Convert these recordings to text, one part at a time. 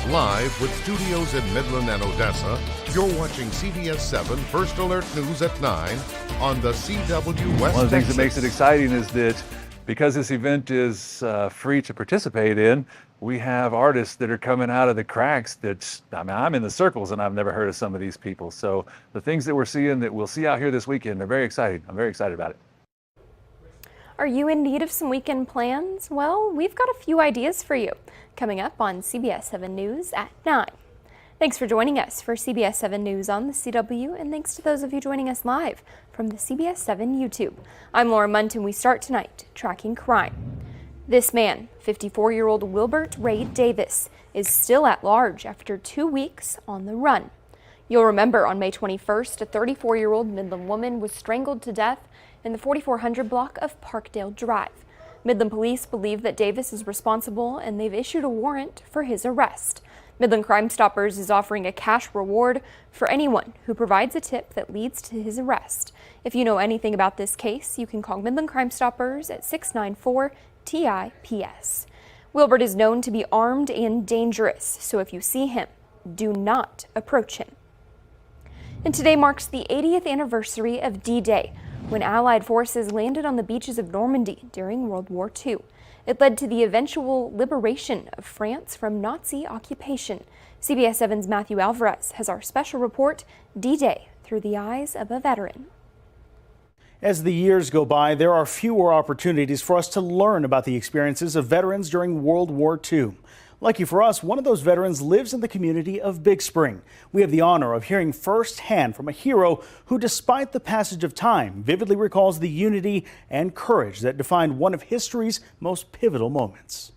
Live with studios in Midland and Odessa, you're watching CBS7 First Alert News at 9 on the CW West. One of the things Texas. that makes it exciting is that because this event is free to participate in, we have artists that are coming out of the cracks that, I mean, I'm in the circles and I've never heard of some of these people. So the things that we're seeing that we'll see out here this weekend are very exciting. I'm very excited about it. Are you in need of some weekend plans? Well, we've got a few ideas for you coming up on CBS7 News at 9. Thanks for joining us for CBS7 News on the CW, and thanks to those of you joining us live from the CBS7 YouTube. I'm Laura Munt, and we start tonight tracking crime. This man, 54-year-old Wilbert Ray Davis, is still at large after 2 weeks on the run. You'll remember on May 21st, a 34-year-old Midland woman was strangled to death in the 4400 block of Parkdale Drive. Midland police believe that Davis is responsible, and they've issued a warrant for his arrest. Midland Crime Stoppers is offering a cash reward for anyone who provides a tip that leads to his arrest. If you know anything about this case, you can call Midland Crime Stoppers at 694-TIPS. Wilbert is known to be armed and dangerous, so if you see him, do not approach him. And today marks the 80th anniversary of D-Day, when Allied forces landed on the beaches of Normandy during World War II. It led to the eventual liberation of France from Nazi occupation. CBS 7's Matthew Alvarez has our special report, D-Day through the eyes of a veteran. As the years go by, there are fewer opportunities for us to learn about the experiences of veterans during World War II. Lucky for us, one of those veterans lives in the community of Big Spring. We have the honor of hearing firsthand from a hero who, despite the passage of time, vividly recalls the unity and courage that defined one of history's most pivotal moments.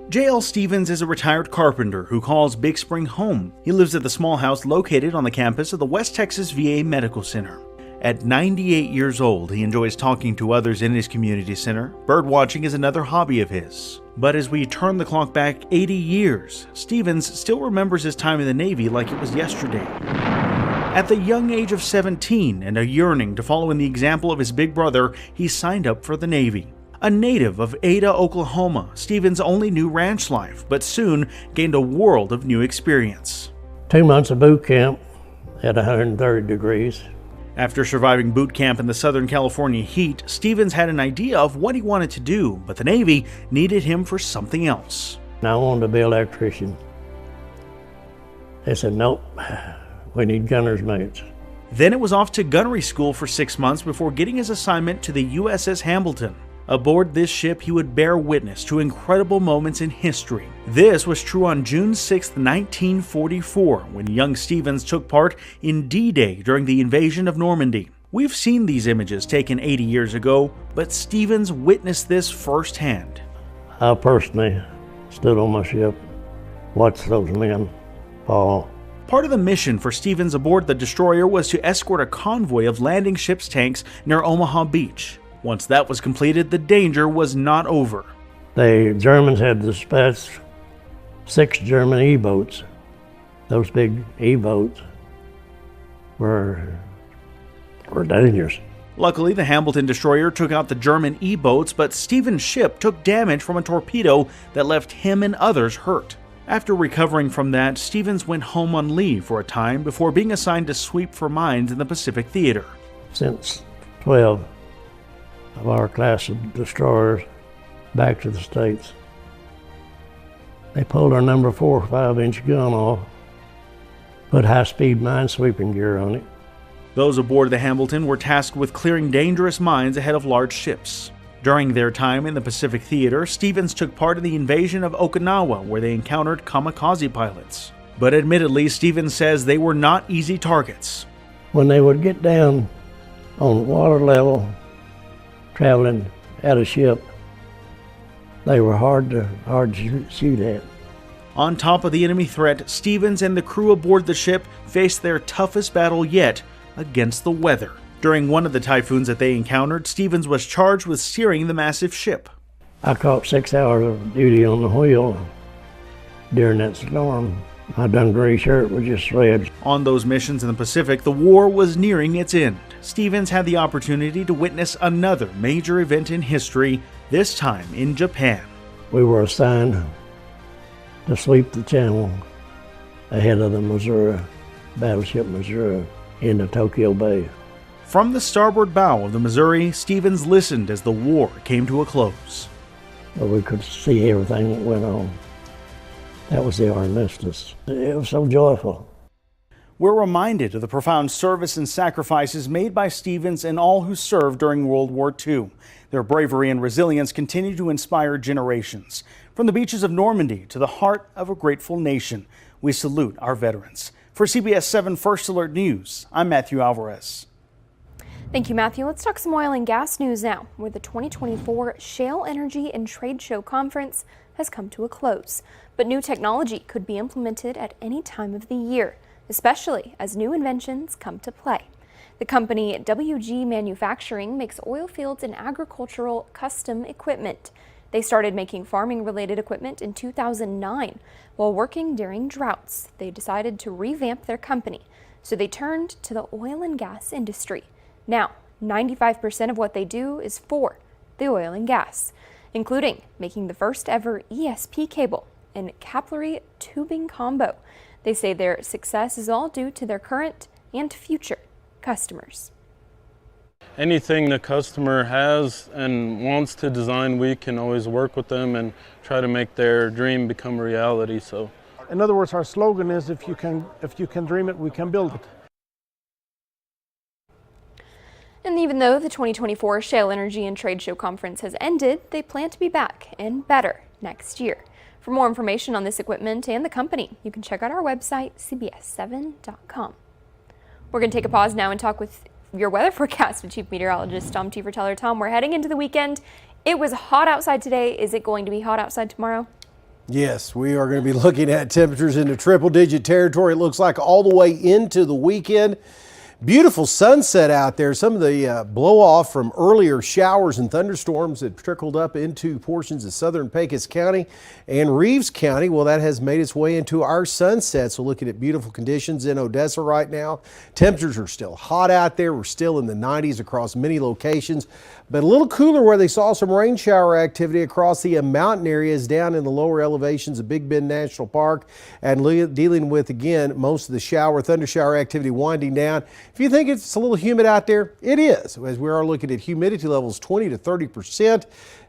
J.L. Stevens is a retired carpenter who calls Big Spring home. He lives at the small house located on the campus of the West Texas VA Medical Center. At 98 years old, he enjoys talking to others in his community center. Birdwatching is another hobby of his. But as we turn the clock back 80 years, Stevens still remembers his time in the Navy like it was yesterday. At the young age of 17 and a yearning to follow in the example of his big brother, he signed up for the Navy. A native of Ada, Oklahoma, Stevens only knew ranch life, but soon gained a world of new experience. 2 months of boot camp at 130 degrees. After surviving boot camp in the Southern California heat, Stevens had an idea of what he wanted to do, but the Navy needed him for something else. I wanted to be an electrician. They said, nope, we need gunner's mates. Then it was off to gunnery school for 6 months before getting his assignment to the USS Hamilton. Aboard this ship, he would bear witness to incredible moments in history. This was true on June 6, 1944, when young Stevens took part in D-Day during the invasion of Normandy. We've seen these images taken 80 years ago, but Stevens witnessed this firsthand. I personally stood on my ship, watched those men fall. Part of the mission for Stevens aboard the destroyer was to escort a convoy of landing ship's tanks near Omaha Beach. Once that was completed, the danger was not over. The Germans had dispatched 6 German E-boats. Those big E-boats were dangerous. Luckily, the Hamilton destroyer took out the German E-boats, but Stevens' ship took damage from a torpedo that left him and others hurt. After recovering from that, Stevens went home on leave for a time before being assigned to sweep for mines in the Pacific Theater. Since 12 of our class of destroyers back to the States, they pulled our number 4 or 5-inch gun off, put high-speed mine sweeping gear on it. Those aboard the Hamilton were tasked with clearing dangerous mines ahead of large ships. During their time in the Pacific Theater, Stevens took part in the invasion of Okinawa, where they encountered kamikaze pilots. But admittedly, Stevens says they were not easy targets. When they would get down on water level, traveling at a ship, they were hard to shoot at. On top of the enemy threat, Stevens and the crew aboard the ship faced their toughest battle yet against the weather. During one of the typhoons that they encountered, Stevens was charged with steering the massive ship. I caught 6 hours of duty on the wheel during that storm. My Dungaree shirt was just red. On those missions in the Pacific, the war was nearing its end. Stevens had the opportunity to witness another major event in history, this time in Japan. We were assigned to sweep the channel ahead of the Missouri, battleship Missouri, into Tokyo Bay. From the starboard bow of the Missouri, Stevens listened as the war came to a close. But we could see everything that went on. That was the armistice. It was so joyful. We're reminded of the profound service and sacrifices made by Stevens and all who served during World War II. Their bravery and resilience continue to inspire generations. From the beaches of Normandy to the heart of a grateful nation, we salute our veterans. For CBS7 First Alert News, I'm Matthew Alvarez. Thank you, Matthew. Let's talk some oil and gas news now, where the 2024 Shale Energy and Trade Show Conference has come to a close. But new technology could be implemented at any time of the year, especially as new inventions come to play. The company WG Manufacturing makes oil fields and agricultural custom equipment. They started making farming-related equipment in 2009. While working during droughts, they decided to revamp their company, so they turned to the oil and gas industry. Now, 95% of what they do is for the oil and gas, including making the first ever ESP cable and capillary tubing combo. They say their success is all due to their current and future customers. Anything the customer has and wants to design, we can always work with them and try to make their dream become a reality. So, in other words, our slogan is if you can dream it, we can build it. And even though the 2024 Shale Energy and Trade Show Conference has ended, they plan to be back and better next year. For more information on this equipment and the company, you can check out our website, CBS7.com. We're going to take a pause now and talk with your weather forecast with Chief Meteorologist Tom Teefer-Teller. Tom, we're heading into the weekend. It was hot outside today. Is it going to be hot outside tomorrow? Yes, we are going to be looking at temperatures into triple-digit territory. It looks like all the way into the weekend. Beautiful sunset out there. Some of the blow-off from earlier showers and thunderstorms that trickled up into portions of southern Pecos County and Reeves County, well, that has made its way into our sunset. So looking at beautiful conditions in Odessa right now. Temperatures are still hot out there. We're still in the 90s across many locations, but a little cooler where they saw some rain shower activity across the mountain areas down in the lower elevations of Big Bend National Park, and dealing with, again, most of the thunder shower activity winding down. If you think it's a little humid out there, it is, as we are looking at humidity levels 20 to 30%.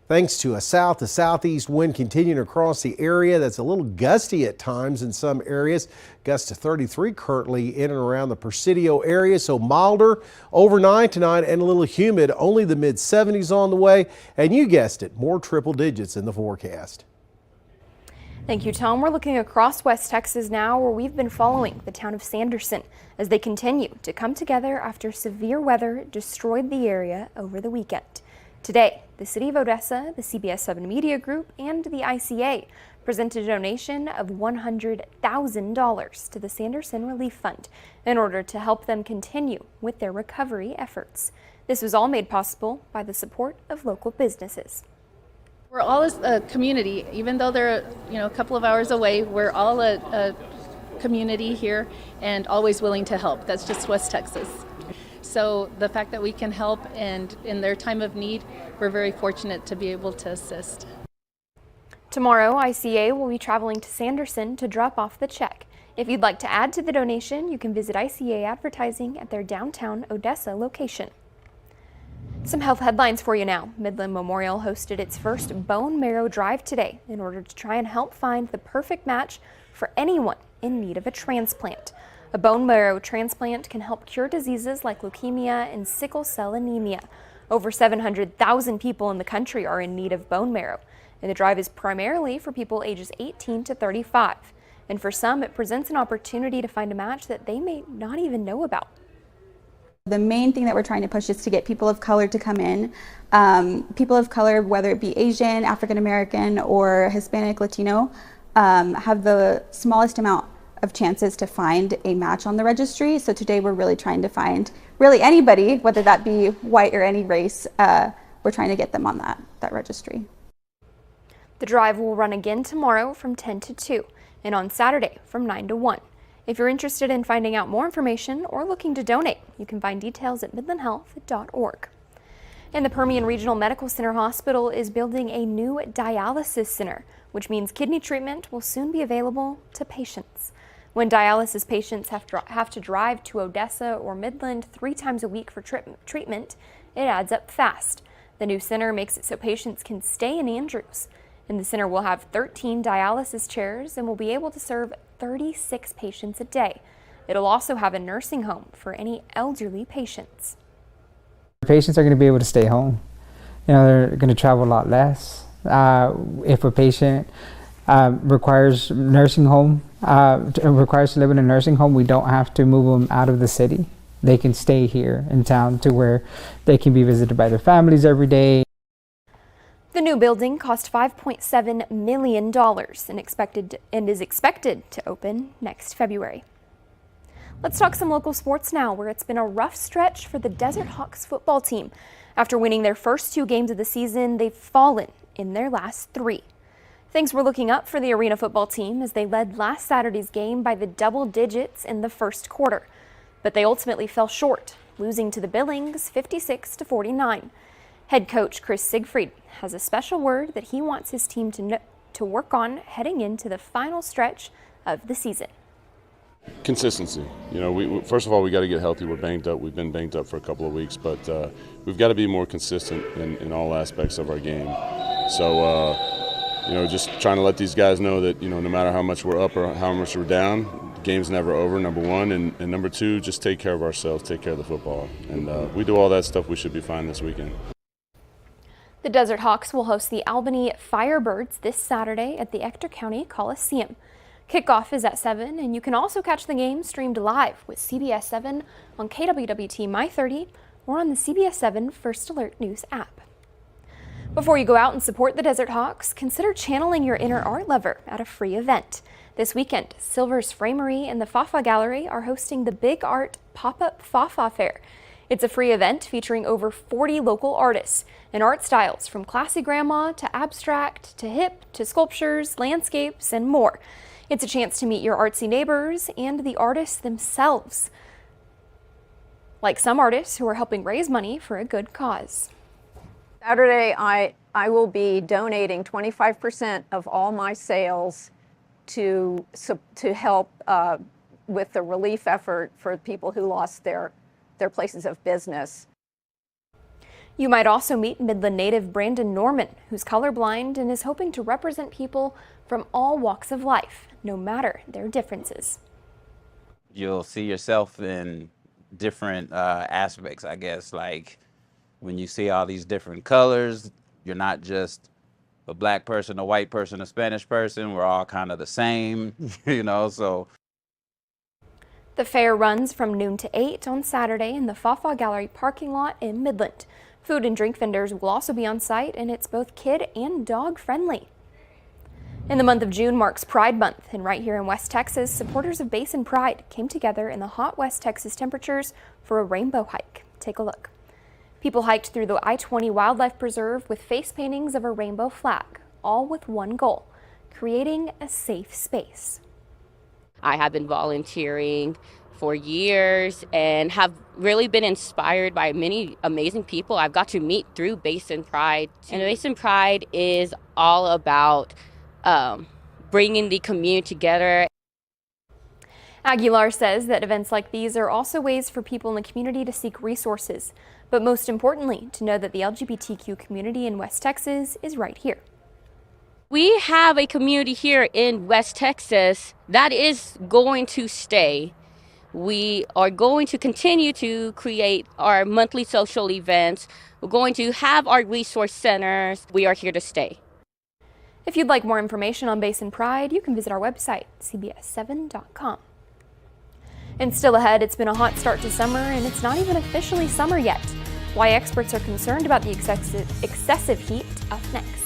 Thanks to a south to southeast wind continuing across the area. That's a little gusty at times in some areas. Gusts to 33 currently in and around the Presidio area. So milder overnight tonight and a little humid. Only the mid 70s on the way. And you guessed it, more triple digits in the forecast. Thank you, Tom. We're looking across West Texas now, where we've been following the town of Sanderson as they continue to come together after severe weather destroyed the area over the weekend. Today, the City of Odessa, the CBS7 Media Group, and the ICA presented a donation of $100,000 to the Sanderson Relief Fund in order to help them continue with their recovery efforts. This was all made possible by the support of local businesses. We're all a community, even though they're a couple of hours away. We're all a community here and always willing to help. That's just West Texas. So the fact that we can help and in their time of need, we're very fortunate to be able to assist. Tomorrow, ICA will be traveling to Sanderson to drop off the check. If you'd like to add to the donation, you can visit ICA advertising at their downtown Odessa location. Some health headlines for you now. Midland Memorial hosted its first bone marrow drive today in order to try and help find the perfect match for anyone in need of a transplant. A bone marrow transplant can help cure diseases like leukemia and sickle cell anemia. Over 700,000 people in the country are in need of bone marrow, and the drive is primarily for people ages 18 to 35. And for some, it presents an opportunity to find a match that they may not even know about. The main thing that we're trying to push is to get people of color to come in. People of color, whether it be Asian, African American, or Hispanic, Latino, have the smallest amount of chances to find a match on the registry. So today we're really trying to find really anybody, whether that be white or any race, we're trying to get them on that registry. The drive will run again tomorrow from 10 to 2 and on Saturday from 9 to 1. If you're interested in finding out more information or looking to donate, you can find details at midlandhealth.org. And the Permian Regional Medical Center Hospital is building a new dialysis center, which means kidney treatment will soon be available to patients. When dialysis patients have to drive to Odessa or Midland 3 times a week for treatment, it adds up fast. The new center makes it so patients can stay in Andrews. And the center will have 13 dialysis chairs and will be able to serve 36 patients a day. It'll also have a nursing home for any elderly patients. Patients are going to be able to stay home. They're going to travel a lot less. If a patient requires nursing home, requires to live in a nursing home, we don't have to move them out of the city. They can stay here in town to where they can be visited by their families every day. The new building cost $5.7 million and is expected to open next February. Let's talk some local sports now, where it's been a rough stretch for the Desert Hawks football team. After winning their first 2 games of the season, they've fallen in their last 3. Things were looking up for the Arena football team as they led last Saturday's game by the double digits in the first quarter. But they ultimately fell short, losing to the Billings 56-49. Head coach Chris Siegfried has a special word that he wants his team to work on heading into the final stretch of the season. Consistency. First of all, we got to get healthy. We're banged up. We've been banged up for a couple of weeks, but we've got to be more consistent in all aspects of our game. So, just trying to let these guys know that, no matter how much we're up or how much we're down, the game's never over, number one. And number two, just take care of ourselves, take care of the football. And we do all that stuff, we should be fine this weekend. The Desert Hawks will host the Albany Firebirds this Saturday at the Ector County Coliseum. Kickoff is at 7, and you can also catch the game streamed live with CBS7 on KWWT My 30 or on the CBS7 First Alert News app. Before you go out and support the Desert Hawks, consider channeling your inner art lover at a free event. This weekend, Silver's Framery and the Fafa Gallery are hosting the Big Art Pop-Up Fafa Fair. It's a free event featuring over 40 local artists and art styles from classy grandma to abstract to hip to sculptures, landscapes, and more. It's a chance to meet your artsy neighbors and the artists themselves, like some artists who are helping raise money for a good cause. Saturday, I will be donating 25% of all my sales to help with the relief effort for people who lost their places of business. You might also meet Midland native Brandon Norman, who's colorblind and is hoping to represent people from all walks of life, no matter their differences. You'll see yourself in different aspects, I guess, like when you see all these different colors, you're not just a black person, a white person, a Spanish person, we're all kind of the same, so. The fair runs from noon to 8 on Saturday in the Fafa Gallery parking lot in Midland. Food and drink vendors will also be on site, and it's both kid and dog friendly. And the month of June marks Pride Month, and right here in West Texas, supporters of Basin Pride came together in the hot West Texas temperatures for a rainbow hike. Take a look. People hiked through the I-20 Wildlife Preserve with face paintings of a rainbow flag, all with one goal: creating a safe space. I have been volunteering for years and have really been inspired by many amazing people I've got to meet through Basin Pride. And Basin Pride is all about bringing the community together. Aguilar says that events like these are also ways for people in the community to seek resources, but most importantly, to know that the LGBTQ community in West Texas is right here. We have a community here in West Texas that is going to stay. We are going to continue to create our monthly social events. We're going to have our resource centers. We are here to stay. If you'd like more information on Basin Pride, you can visit our website, CBS7.com. And still ahead, it's been a hot start to summer, and it's not even officially summer yet. Why experts are concerned about the excessive heat up next.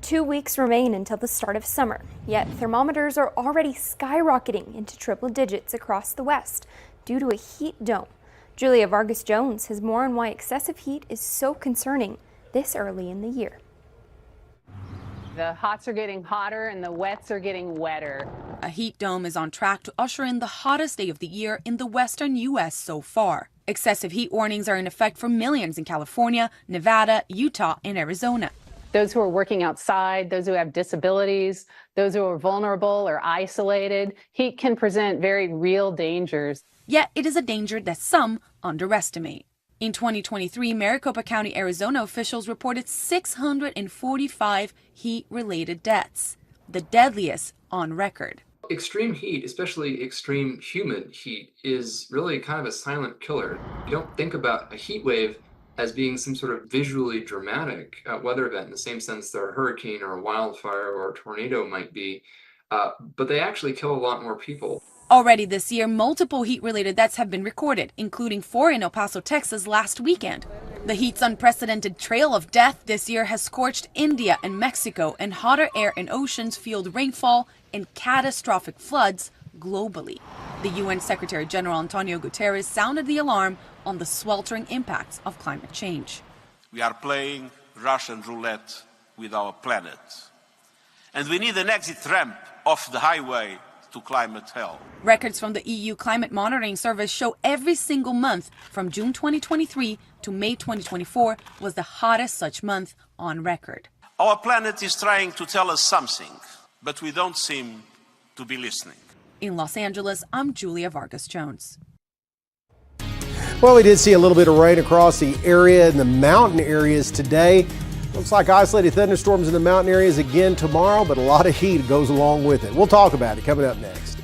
2 weeks remain until the start of summer, yet thermometers are already skyrocketing into triple digits across the West due to a heat dome. Julia Vargas Jones has more on why excessive heat is so concerning this early in the year. The hots are getting hotter and the wets are getting wetter. A heat dome is on track to usher in the hottest day of the year in the western U.S. so far. Excessive heat warnings are in effect for millions in California, Nevada, Utah, and Arizona. Those who are working outside, those who have disabilities, those who are vulnerable or isolated, heat can present very real dangers. Yet it is a danger that some underestimate. In 2023, Maricopa County, Arizona officials reported 645 heat-related deaths, the deadliest on record. Extreme heat, especially extreme humid heat, is really kind of a silent killer. You don't think about a heat wave as being some sort of visually dramatic weather event in the same sense that a hurricane or a wildfire or a tornado might be, but they actually kill a lot more people. Already this year, multiple heat-related deaths have been recorded, including 4 in El Paso, Texas last weekend. The heat's unprecedented trail of death this year has scorched India and Mexico, and hotter air and oceans fueled rainfall and catastrophic floods globally. The UN Secretary General Antonio Guterres sounded the alarm on the sweltering impacts of climate change. We are playing Russian roulette with our planet, and we need an exit ramp off the highway to climate hell. Records from the EU Climate Monitoring Service show every single month from June 2023 to May 2024 was the hottest such month on record. Our planet is trying to tell us something, but we don't seem to be listening. In Los Angeles, I'm Julia Vargas Jones. Well, we did see a little bit of rain across the area in the mountain areas today. Looks like isolated thunderstorms in the mountain areas again tomorrow, but a lot of heat goes along with it. We'll talk about it coming up next.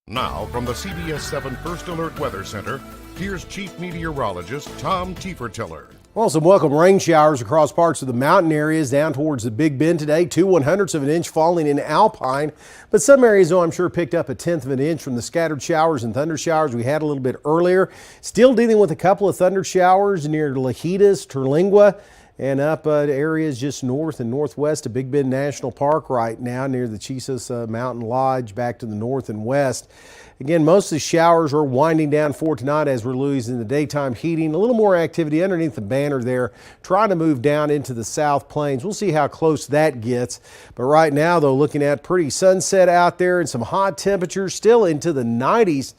Now, from the CBS7 First Alert Weather Center, here's Chief Meteorologist Tom Tiefertiller. Well, some welcome rain showers across parts of the mountain areas down towards the Big Bend today. 2/100ths of an inch falling in Alpine, but some areas, though, I'm sure picked up 1/10 of an inch from the scattered showers and thunder showers we had a little bit earlier. Still dealing with a couple of thunder showers near Lajitas, Terlingua, and up areas just north and northwest of Big Bend National Park right now near the Chisas Mountain Lodge back to the north and west. Again, most of the showers are winding down for tonight as we're losing the daytime heating. A little more activity underneath the banner there, trying to move down into the South Plains. We'll see how close that gets. But right now, though, looking at pretty sunset out there and some hot temperatures still into the 90s.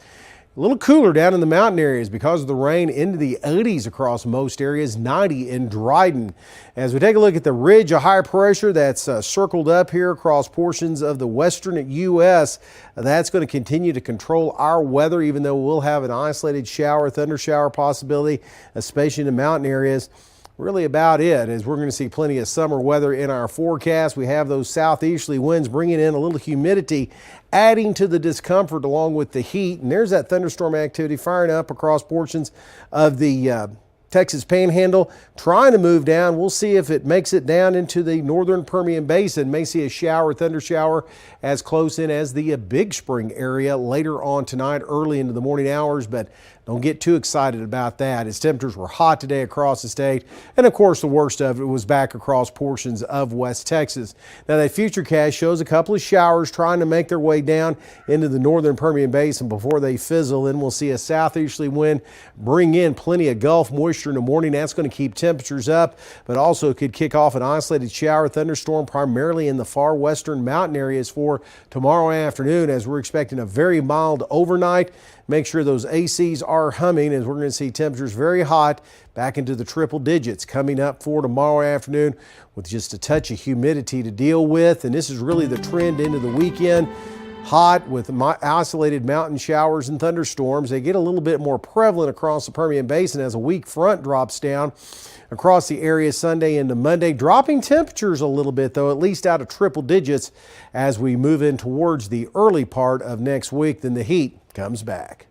A little cooler down in the mountain areas because of the rain, into the 80s across most areas, 90 in Dryden. As we take a look at the ridge of high pressure that's circled up here across portions of the western U.S., that's going to continue to control our weather, even though we'll have an isolated shower, thunder shower possibility, especially in the mountain areas. Really about it, as we're going to see plenty of summer weather in our forecast. We have those southeasterly winds bringing in a little humidity, adding to the discomfort along with the heat. And there's that thunderstorm activity firing up across portions of the Texas Panhandle, trying to move down. We'll see if it makes it down into the northern Permian Basin. May see a shower, thunder shower as close in as the Big Spring area later on tonight, early into the morning hours, but don't get too excited about that, as temperatures were hot today across the state. And of course, the worst of it was back across portions of West Texas. Now, that futurecast shows a couple of showers trying to make their way down into the northern Permian Basin before they fizzle. Then we'll see a southeasterly wind bring in plenty of Gulf moisture in the morning. That's going to keep temperatures up, but also could kick off an isolated shower thunderstorm primarily in the far western mountain areas for tomorrow afternoon, as we're expecting a very mild overnight. Make sure those ACs are humming, as we're going to see temperatures very hot back into the triple digits coming up for tomorrow afternoon, with just a touch of humidity to deal with. And this is really the trend into the weekend. Hot with isolated mountain showers and thunderstorms. They get a little bit more prevalent across the Permian Basin as a weak front drops down across the area Sunday into Monday, dropping temperatures a little bit, though, at least out of triple digits as we move in towards the early part of next week. Then the heat comes back.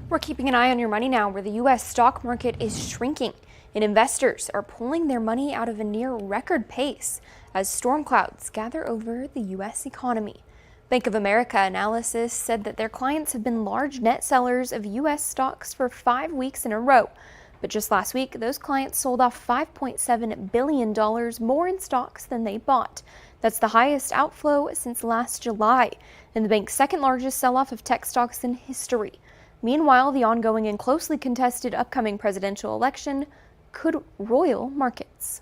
We're keeping an eye on your money now, where the U.S. stock market is shrinking and investors are pulling their money out of a near record pace as storm clouds gather over the U.S. economy. Bank of America analysis said that their clients have been large net sellers of U.S. stocks for 5 weeks in a row. But just last week, those clients sold off $5.7 billion more in stocks than they bought. That's the highest outflow since last July. in the bank's second largest sell-off of tech stocks in history. Meanwhile, the ongoing and closely contested upcoming presidential election could roil markets.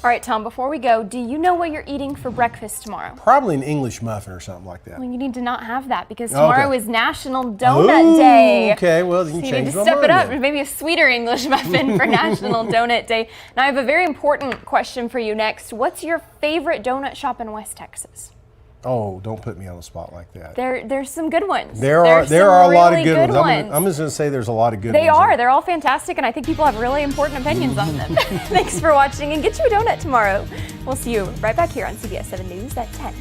All right, Tom, before we go, do you know what you're eating for breakfast tomorrow? Probably an English muffin or something like that. Well, you need to not have that because tomorrow is National Donut Ooh, Day. Okay, well, then So you you change need to my step mind it up. then. Maybe a sweeter English muffin for National Donut Day. Now, I have a very important question for you next. What's your favorite donut shop in West Texas? Oh, don't put me on the spot like that. There's some good ones. There are a lot of really good ones. ones. I'm just going to say there's a lot of good They ones. are. They're all fantastic, and I think people have really important opinions on them. Thanks for watching, and get you a donut tomorrow. We'll see you right back here on CBS 7 News at 10.